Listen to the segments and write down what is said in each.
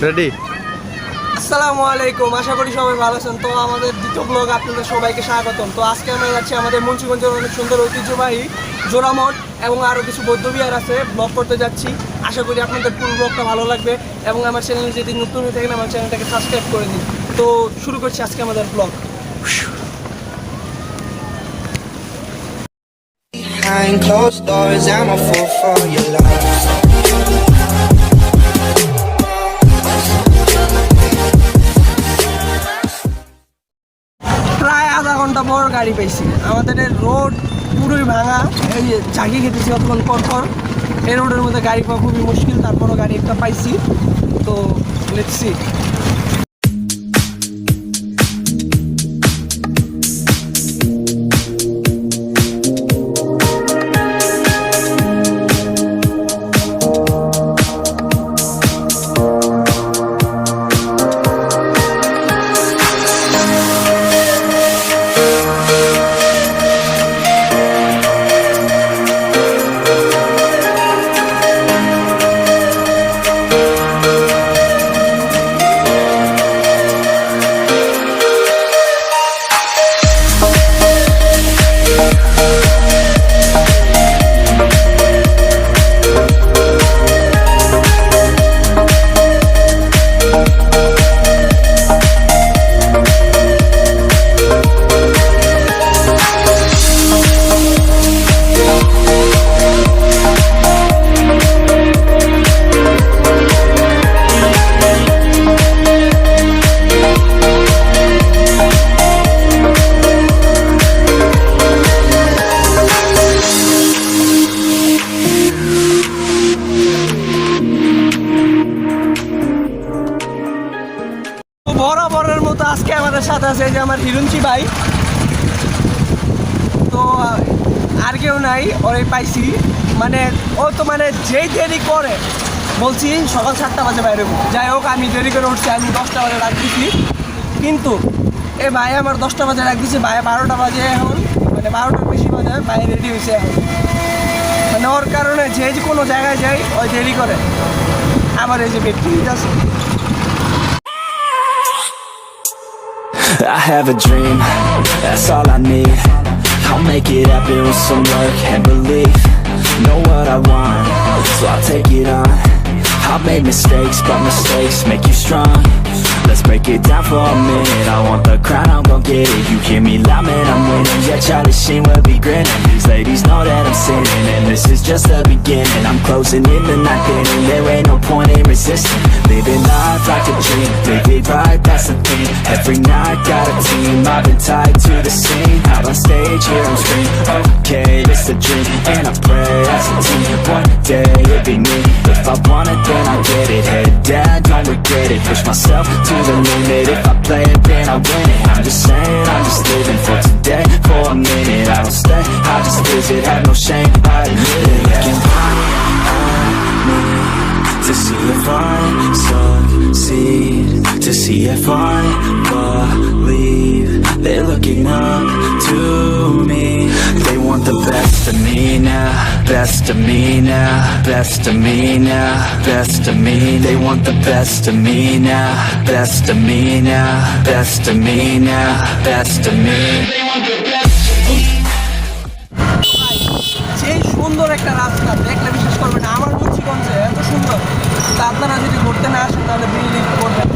Ready. আসসালামু আলাইকুম, আশা করি সবাই ভালো আছেন। তো আমাদের দ্বিতীয় ব্লগ আপনাদের সবাইকে স্বাগতম। তো আজকে আমরা যাচ্ছি আমাদের মুন্সিগঞ্জের অনেক সুন্দর ঐতিহ্যবাহী জোড়ামঠ এবং আরও কিছু বৌদ্ধবিহার আছে, ব্লগ করতে যাচ্ছি। আশা করি আপনাদের পুরো ব্লগটা ভালো লাগবে এবং আমার চ্যানেলে যদি নতুন হয়ে থাকেন আমার চ্যানেলটাকে সাবস্ক্রাইব করে দিন। তো শুরু করছি আজকে আমাদের blog. Behind closed doors, I'm a fool for your love. প্রায় আধা ঘন্টা পর গাড়ি পেয়েছি। আমাদের রোড পুরোই ভাঙা, এই যে ঝাঁকি খেতেছি অতক্ষণ পর পর। এই রোডের মধ্যে গাড়ি পাওয়া খুবই মুশকিল, তারপরও গাড়ি একটা পাইছি। তো লেটস সি। বরাবরের মতো আজকে আমাদের সাথে আছে যে আমার হিরুঞ্চি ভাই। তো আর কেউ নাই, ওরাই পাইছি। মানে ও তো মানে যেই দেরি করে বলছি সকাল 7টা বাজে বাইরে। যাই হোক, আমি দেরি করে উঠছি, আমি 10টা বাজে ডাক দিছি। কিন্তু এ ভাই আমার 10টা বাজে ডাক দিছি, ভাই 12টা বাজে এখন, মানে 12টার বেশি বাজে ভাই রেডি হয়েছে এখন। মানে ওর কারণে যে কোনো জায়গায় যাই ওই দেরি করে। আমার এই যে ব্যক্তি আছে। I have a dream, that's all I need. I'll make it happen with some work and belief. Know what I want, so I'll take it on. I've made mistakes, but mistakes make you strong. Let's break it down for a minute. I want the crown, I'm gon' get it. You hear me loud, man, I'm winning. Yeah, Charlie Sheen will be grinning. These ladies know that I'm sinning, and this is just the beginning. I'm closing in the night inning. There ain't no point in resisting. Living life like a dream, live it right, that's the thing. Every night got a team, I've been tied to the scene. Out on stage, hear 'em scream. Okay, this a dream, and I pray as a team. One day it'll be me. If I want it, then I'll get it. Head down, don't regret it. Push myself to the limit. If I play it, then I win it. I'm just saying, I'm just living for today, for a minute. I don't stay, I just visit, have no shame, I admit it. Looking right at me to see if I succeed, to see if I believe. They're looking up to me. They want the best of me now, best of me now, best of me now, best of me. They want the best of me now, best of me now, best of me now, best of me. They want the best of me. সেই সুন্দর একটা রাস্তা দেখলে বিশ্বাস করবেন না, আমার মুন্সিগঞ্জে এত সুন্দর। তা আপনারা যদি ঘুরতে না আসেন তাহলে বিলিভ করবেন।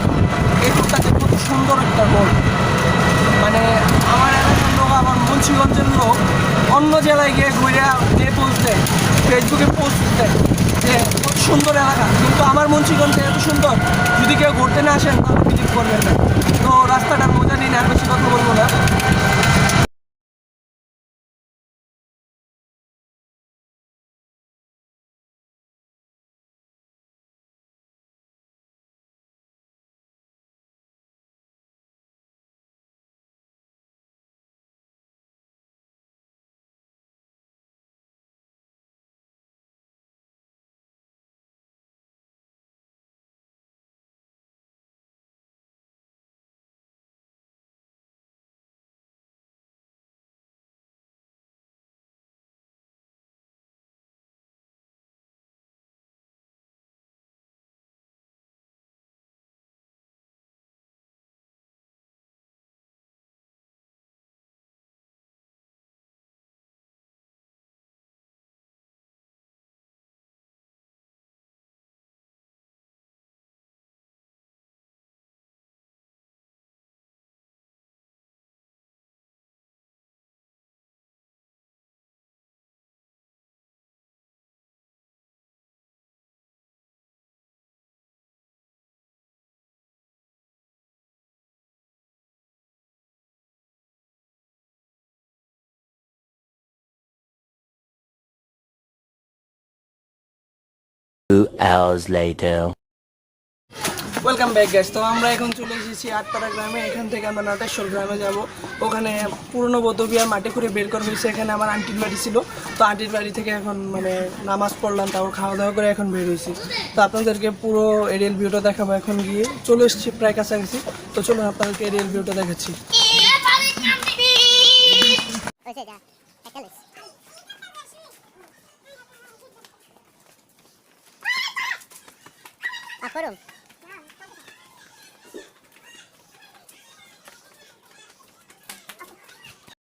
এই রোডটাতে কত সুন্দর একটা রোড। মানে আমার এলাকার লোক, আমার মুন্সিগঞ্জের লোক অন্য জেলায় গিয়ে ঘুরে পোস্ট দেয়, ফেসবুকে পোস্ট দেয় যে কত সুন্দর এলাকা, কিন্তু আমার মুন্সিগঞ্জে এত সুন্দর। যদি কেউ ঘুরতে না আসেন তাহলে বিলিভ করবেন না। তো রাস্তাটার মজা নিন, আর বেশি কথা বলবো না। hours later. Welcome back guys. তো আমরা এখন চলে এসেছি আটপাড়া গ্রামে। এখান থেকে আমরা নাটেশ্বর গ্রামে যাব। ওখানে পুরনো বৌদ্ধবিহার মাটি করে বের করা হয়েছে। এখানে আমার আন্টির বাড়ি ছিল, তো আন্টির বাড়ি থেকে এখন মানে নামাজ পড়লাম, তারপর খাওয়া দাওয়া করে এখন বের হয়েছি। তো আপনাদেরকে পুরো এরিয়াল ভিউটা দেখাবো। এখন গিয়ে চলে এসেছি প্রায় কাছাকাছি। তো চলুন আপনাদেরকে এরিয়াল ভিউটা দেখাচ্ছি।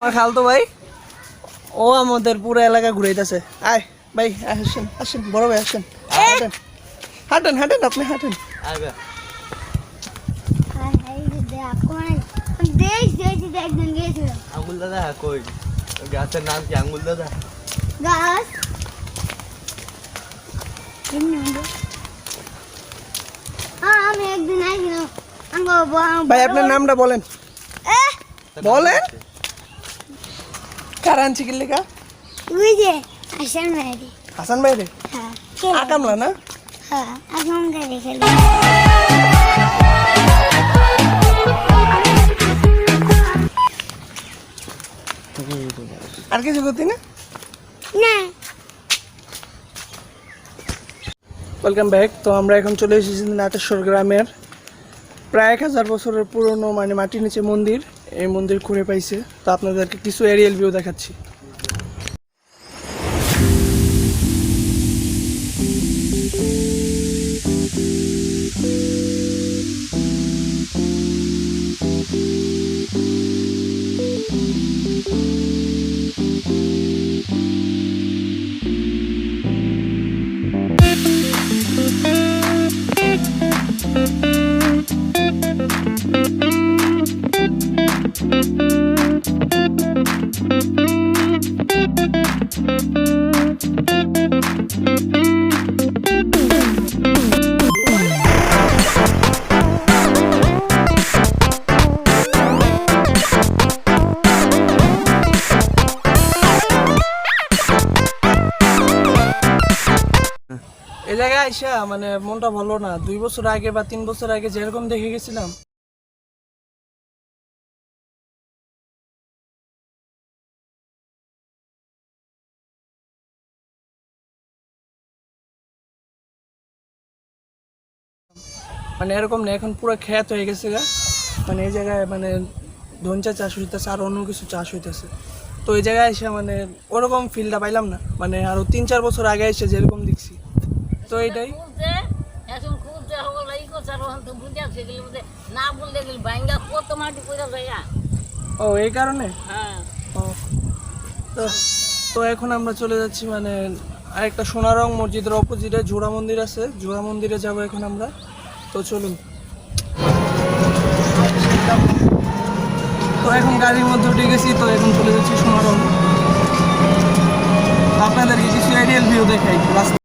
আমার খালতো ভাই, ও আমাদের পুরো এলাকা ঘুরাইতেছে। আয় ভাই, আসেন আসেন, বড় ভাই আসেন, হাঁটেন হাঁটেন হাঁটেন, আপনি হাঁটেন। আঙ্গুল দাদা কই গাছের নাম কি আঙ্গুল দাদা? গাছ আমি একদিন আইছিলাম। ভাই আপনার নামটা বলেন, বলেন। কার আনছি কি লেখা? তুই যে আসেন ভাইরে। হাসান ভাই রে, হ্যাঁ আকামলা না? হ্যাঁ এখন দেখে আর কিছু করতি না? না ওয়েলকাম ব্যাক। তো আমরা এখন চলে এসেছি নাটেশ্বর গ্রামের প্রায় 1000 বছরের পুরনো মানে মাটির নিচে মন্দির। এই মন্দির ঘুরে পাইছে, তো আপনাদেরকে কিছু এরিয়াল ভিউ দেখাচ্ছি। এই জায়গায় আইসা মানে মনটা ভালো না। 2 বছর আগে বা 3 বছর আগে যেরকম দেখে গেছিলাম, মানে এরকম না। এখন পুরো ক্ষেত হয়ে গেছে গা। মানে এই জায়গায় মানে ধনচা চাষ হইতেছে আর অন্য কিছু চাষ হইতেছে। তো এই জায়গায় এসে মানে ওরকম ফিলটা পাইলাম না, মানে আরো 3-4 বছর আগে এসে যেরকম দেখছি। তো এইটাই এখন খুঁজতে হবে এই করছে আর ওখান তো বুঝে আছে গেলে বুঝে না বললে গেলে ভাঙ্গা কত মাটি পড়ে যায়। ও এই কারণে। হ্যাঁ ও, তো তো এখন আমরা চলে যাচ্ছি মানে আরেকটা সোনারং মসজিদের অপোজিটে জোড়া মন্দির আছে, জোড়া মন্দিরে যাব এখন আমরা। তো চলুন। তো এখন গাড়ির মধ্যে উঠে গেছি, তো এখন চলে যাচ্ছি সোনারং। আপনাদেরকে কিছু এরিয়াল ভিউ দেখাই রাস্তা।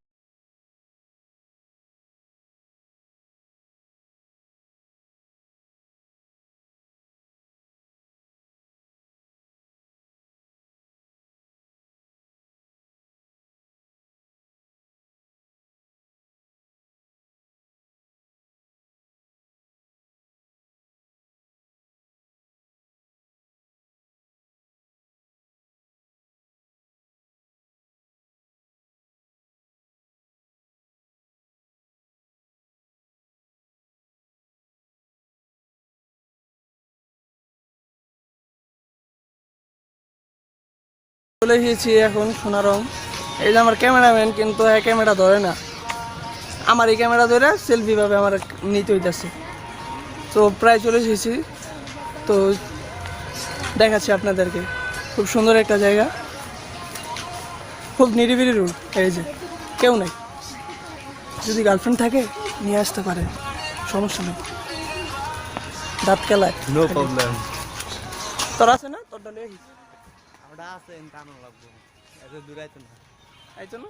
চলে এসেছি এখন সোনারং। এই যে আমার ক্যামেরাম্যান, কিন্তু ক্যামেরা ধরে না। আমার এই ক্যামেরা ধরে সেলফি ভাবে আমার নিতে হইতেছে। তো প্রায় চলে এসেছি, তো দেখাচ্ছি আপনাদেরকে। খুব সুন্দর একটা জায়গা, খুব নিরিবিলি রুম। এই যে কেউ নেই, যদি গার্লফ্রেন্ড থাকে নিয়ে আসতে পারে, সমস্যা নেই। দাঁত কেলায় নো প্রবলেম। তোর আছে না? তোর ডালে ওটা আছে টানো লাগবে, এত দূর আইতো না। আইতো না?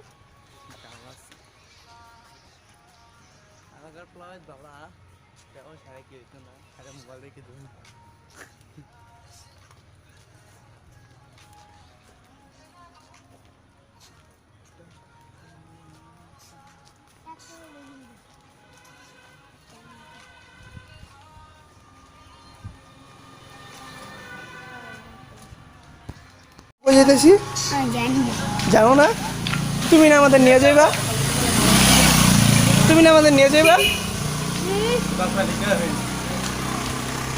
আগের প্লাইট বাবা তেমন সারা কি হইতো না, সারা মোবাইল রেখে ধরুন। কই যেতেছি আমি জানি না জানো না? তুমি না আমাদের নিয়ে যাইবা? তুমি না আমাদের নিয়ে যাইবা?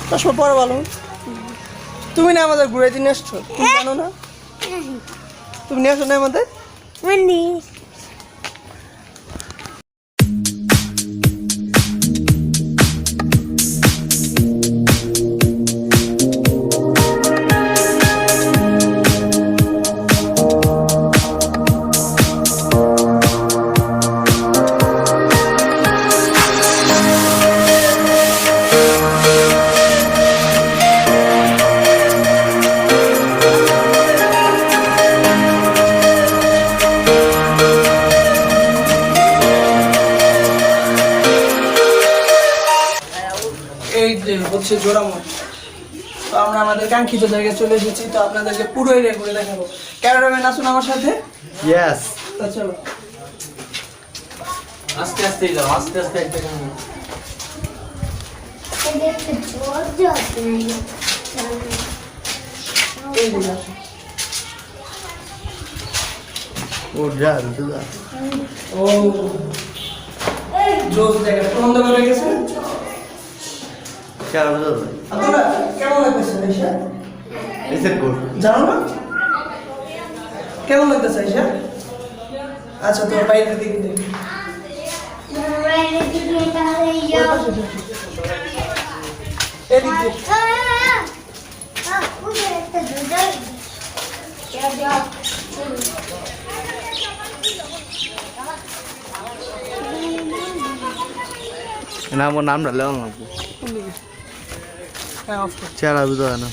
চশমা পরে বলো। তুমি না আমাদের ঘুরাইতে নিয়ে আসছো, তুমি জানো না? তুমি নিয়ে আসো না আমাদের? মন্দি এই যে হচ্ছে জোড়ামঠ। তো আমরা আমাদের কাঙ্ক্ষিত জায়গায় চলে এসেছি, তো আপনাদেরকে পুরো এরিয়া ঘুরে দেখাবো। ক্যামেরাম্যান আসুন আমার সাথে। ইয়েস। তো চলো আস্তে আস্তে যাও, আস্তে আস্তে একটা কাহিনী। দেখতে জোর জোর এই যে আসুন। ও যা দুদা। ও জোর জায়গা বন্ধ করে গেছে। চার দুদা। আপনারা কেমন লাগতেছে আয়শা? এসে গুড। জানো না কেমন লাগতেছে আয়শা? আচ্ছা তো বাইরের দিকে দেখি। এদিক দিয়ে না আমার নাম ডালে লাগবো। কোন দিকে? হ্যাঁ অফ কর। চার দুদা না।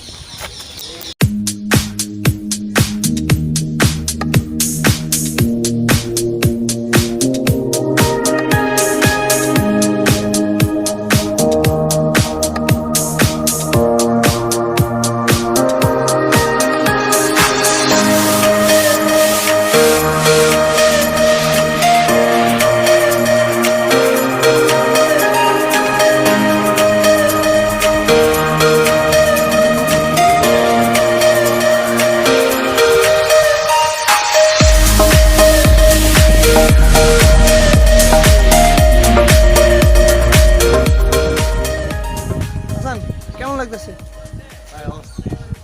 হাসান কেমন লাগতেছে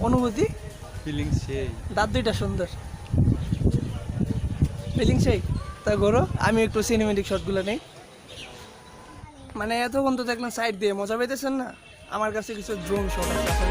অনুভূতি? ফিলিং সেই। দাঁত দুইটা সুন্দর, ফিলিং সেই। তা গরো আমি একটু সিনেমেটিক শটগুলো নেই। মানে এতক্ষণ তো দেখলাম সাইড দিয়ে মজা পাইতেছেন না, আমার কাছে কিছু ড্রোন শট আছে।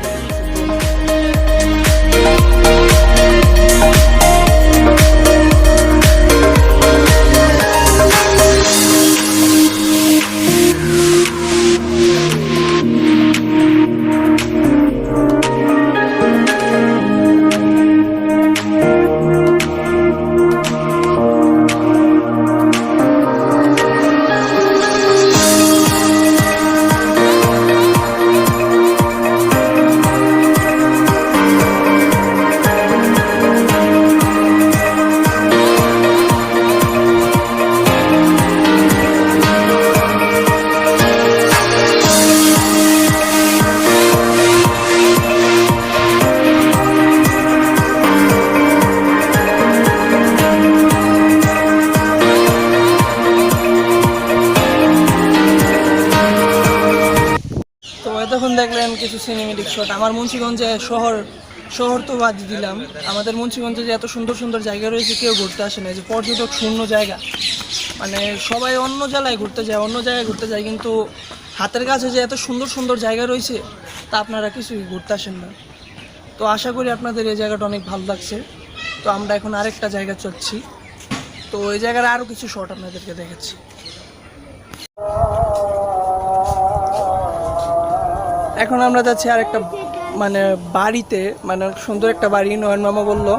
এতক্ষণ দেখলেন কিছু সিনেমেটিক শট। আমার মুন্সিগঞ্জে শহর তো বাদ দিলাম, আমাদের মুন্সিগঞ্জে যে এত সুন্দর সুন্দর জায়গা রয়েছে কেউ ঘুরতে আসে না, যে পর্যটক শূন্য জায়গা। মানে সবাই অন্য জেলায় ঘুরতে যায়, অন্য জায়গায় ঘুরতে যায়, কিন্তু হাতের কাছে যে এত সুন্দর সুন্দর জায়গা রয়েছে তা আপনারা কিছুই ঘুরতে আসেন না। তো আশা করি আপনাদের এই জায়গাটা অনেক ভালো লাগছে। তো আমরা এখন আরেকটা জায়গা চলছি, তো ওই জায়গার আরও কিছু শট আপনাদেরকে দেখাচ্ছি। এখন আমরা যাচ্ছি আরেকটা মানে বাড়িতে, মানে সুন্দর একটা বাড়ি। নয়ন মামা বললো,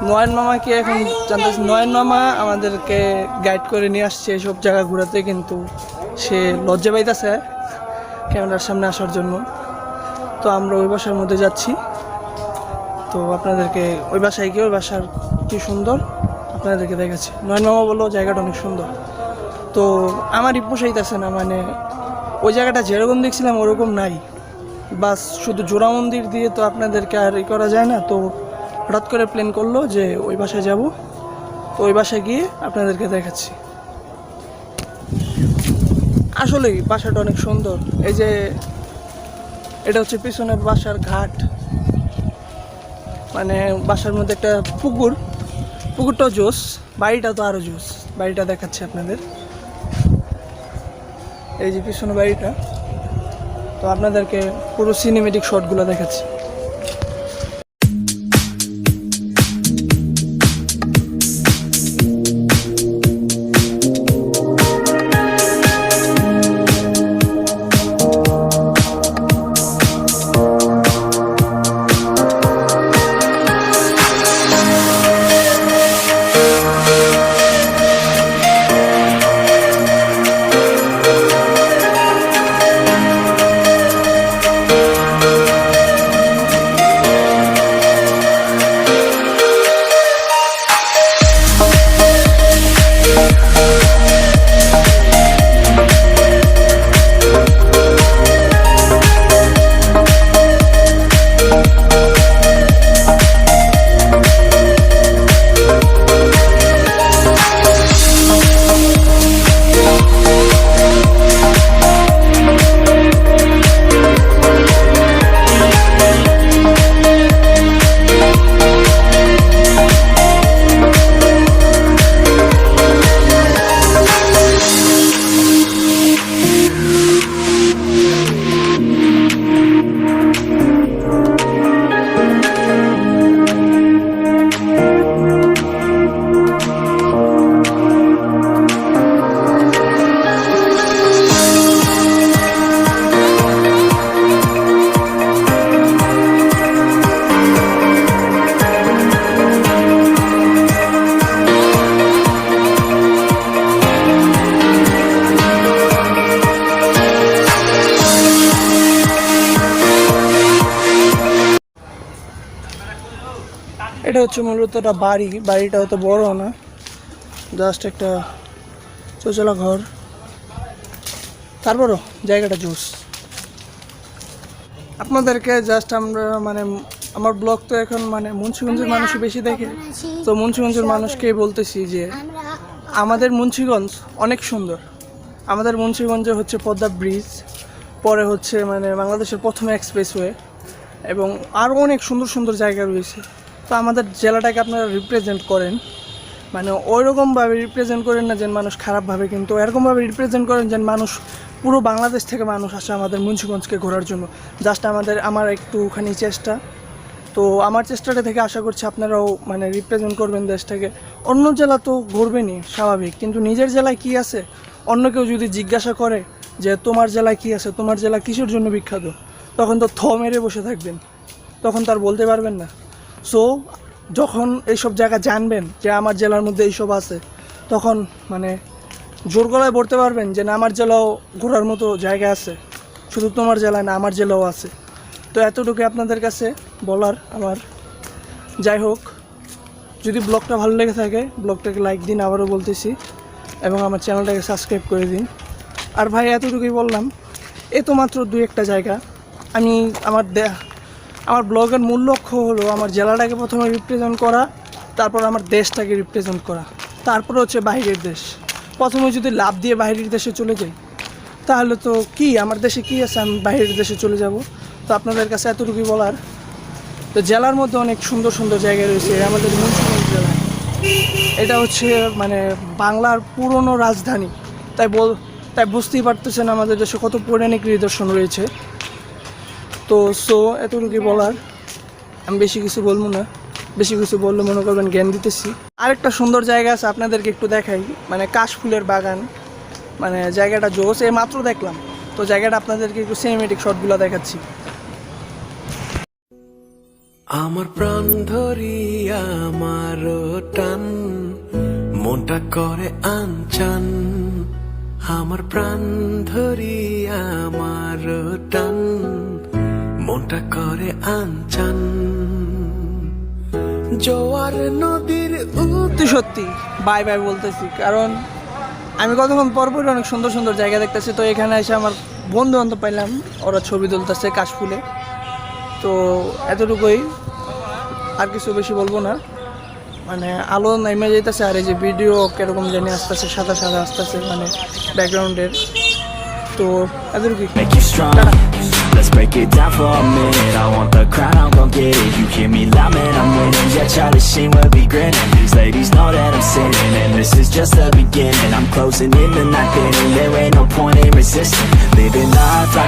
নয়ন মামাকে এখন জানতেছি, নয়ন মামা আমাদেরকে গাইড করে নিয়ে আসছে এসব জায়গা ঘোরাতে, কিন্তু সে লজ্জা পাইতেছে ক্যামেরার সামনে আসার জন্য। তো আমরা ওই বাসার মধ্যে যাচ্ছি, তো আপনাদেরকে ওই বাসায় গিয়ে ওই বাসার কী সুন্দর আপনাদেরকে দেখাচ্ছি। নয়ন মামা বললো জায়গাটা অনেক সুন্দর, তো আমারই পোষাইতেছে না, মানে ওই জায়গাটা যেরকম দেখছিলাম ওরকম নাই। বাস শুধু জোড়া মন্দির দিয়ে তো আপনাদেরকে আর করা যায় না, তো হঠাৎ করে প্ল্যান করলো যে ওই বাসায় যাব, তো ওই বাসায় গিয়ে আপনাদেরকে দেখাচ্ছি। আসলেই বাসাটা অনেক সুন্দর। এই যে এটা হচ্ছে পিছনে বাসার ঘাট, মানে বাসার মধ্যে একটা পুকুরটাও জোস, বাড়িটা তো আরও জোস। বাড়িটা দেখাচ্ছি আপনাদের, এই যে পিছনে বাড়িটা। তো আপনাদেরকে পুরো সিনেমেটিক শটগুলো দেখাচ্ছি। এটা হচ্ছে মূলত একটা বাড়িটা অত বড় না, জাস্ট একটা চৌচলা ঘর, তারপরও জায়গাটা জোস। আপনাদেরকে জাস্ট আমরা মানে আমার ব্লগ তো এখন মানে মুন্সিগঞ্জের মানুষই বেশি দেখে, তো মুন্সিগঞ্জের মানুষকেই বলতেছি যে আমাদের মুন্সিগঞ্জ অনেক সুন্দর। আমাদের মুন্সিগঞ্জে হচ্ছে পদ্মা ব্রিজ, পরে হচ্ছে মানে বাংলাদেশের প্রথম এক্সপ্রেসওয়ে, এবং আরও অনেক সুন্দর সুন্দর জায়গা রয়েছে। তো আমাদের জেলাটাকে আপনারা রিপ্রেজেন্ট করেন, মানে ওইরকমভাবে রিপ্রেজেন্ট করেন না যেন মানুষ খারাপভাবে, কিন্তু এরকমভাবে রিপ্রেজেন্ট করেন যেন মানুষ পুরো বাংলাদেশ থেকে মানুষ আসে আমাদের মুন্সিগঞ্জকে ঘোরার জন্য। জাস্ট আমার একটুখানি চেষ্টা, তো আমার চেষ্টাটা থেকে আশা করছি আপনারাও মানে রিপ্রেজেন্ট করবেন দেশটাকে। অন্য জেলা তো ঘুরবেনই স্বাভাবিক, কিন্তু নিজের জেলায় কি আছে অন্য কেউ যদি জিজ্ঞাসা করে যে তোমার জেলায় কি আছে, তোমার জেলা কিসের জন্য বিখ্যাত, তখন তো মেরে বসে থাকবেন, তখন তার বলতে পারবেন না। সো যখন এইসব জায়গা জানবেন যে আমার জেলার মধ্যে এইসব আছে, তখন মানে জোর গলায় বলতে পারবেন যে না আমার জেলাও ঘোরার মতো জায়গা আছে, শুধু তোমার জেলায় না আমার জেলাও আছে। তো এতটুকু আপনাদের কাছে বলার আমার। যাই হোক, যদি ব্লগটা ভালো লেগে থাকে ব্লগটাকে লাইক দিন, আবারও বলতেছি, এবং আমার চ্যানেলটাকে সাবস্ক্রাইব করে দিন। আর ভাই এতটুকুই বললাম, এ তো মাত্র 2-1টা জায়গা। আমি আমার ব্লগের মূল লক্ষ্য হলো আমার জেলাটাকে প্রথমে রিপ্রেজেন্ট করা, তারপর আমার দেশটাকে রিপ্রেজেন্ট করা, তারপর হচ্ছে বাইরের দেশ। প্রথমে যদি লাভ দিয়ে বাইরের দেশে চলে যাই তাহলে তো কি আমার দেশে কি আছে, আমি বাইরের দেশে চলে যাব। তো আপনাদের কাছে এতটুকুই বলার। তো জেলার মধ্যে অনেক সুন্দর সুন্দর জায়গা রয়েছে আমাদের মুন্সিগঞ্জ জেলায়। এটা হচ্ছে মানে বাংলার পুরনো রাজধানী, তাই বুঝতেই পারতেছেন আমাদের দেশে কত পৌরাণিক নিদর্শন রয়েছে। তো এতটুকুই বলার, আমি বেশি কিছু বলবো না, বেশি কিছু বললে মনে করবেন জ্ঞান দিতেছি। আরেকটা সুন্দর জায়গা আছে আপনাদেরকে একটু দেখাই, মানে কাশফুলের বাগান, মানে জায়গাটা জোস, এই মাত্র দেখলাম। তো জায়গাটা আপনাদেরকে একটু সিনেমেটিক শটগুলো দেখাচ্ছি। আমার প্রাণ ধরিয়া আমার টান, মনটা করে আনচান। আমার প্রাণ ধরিয়া আমার টান, মনটা করে আনচান। জোয়ার নদীর সত্যি বাই বাই বলতেছি, কারণ আমি কতক্ষণ পরপরই অনেক সুন্দর সুন্দর জায়গা দেখতেছি। তো এখানে এসে আমার বন্ধু বান্ধব পাইলাম, ওরা ছবি তুলতেছে কাশফুলে। তো এতটুকুই, আর কিছু বেশি বলবো না, মানে আলো নেমে যেতেছে আর এই যে ভিডিও কিরকম জানি আসতেছে, সাদা সাদা আসতেছে মানে ব্যাকগ্রাউন্ডের। তো এদের কি Make you strong. Let's break it down for a minute. I want the crown, I'm gon' get it. You hear me loud, man, I'm winning. Yeah, Charlie Sheen will be grinning. These ladies know that I'm sinning, and this is just the beginning. I'm closing in the night inning. There ain't no point in resisting. Living life like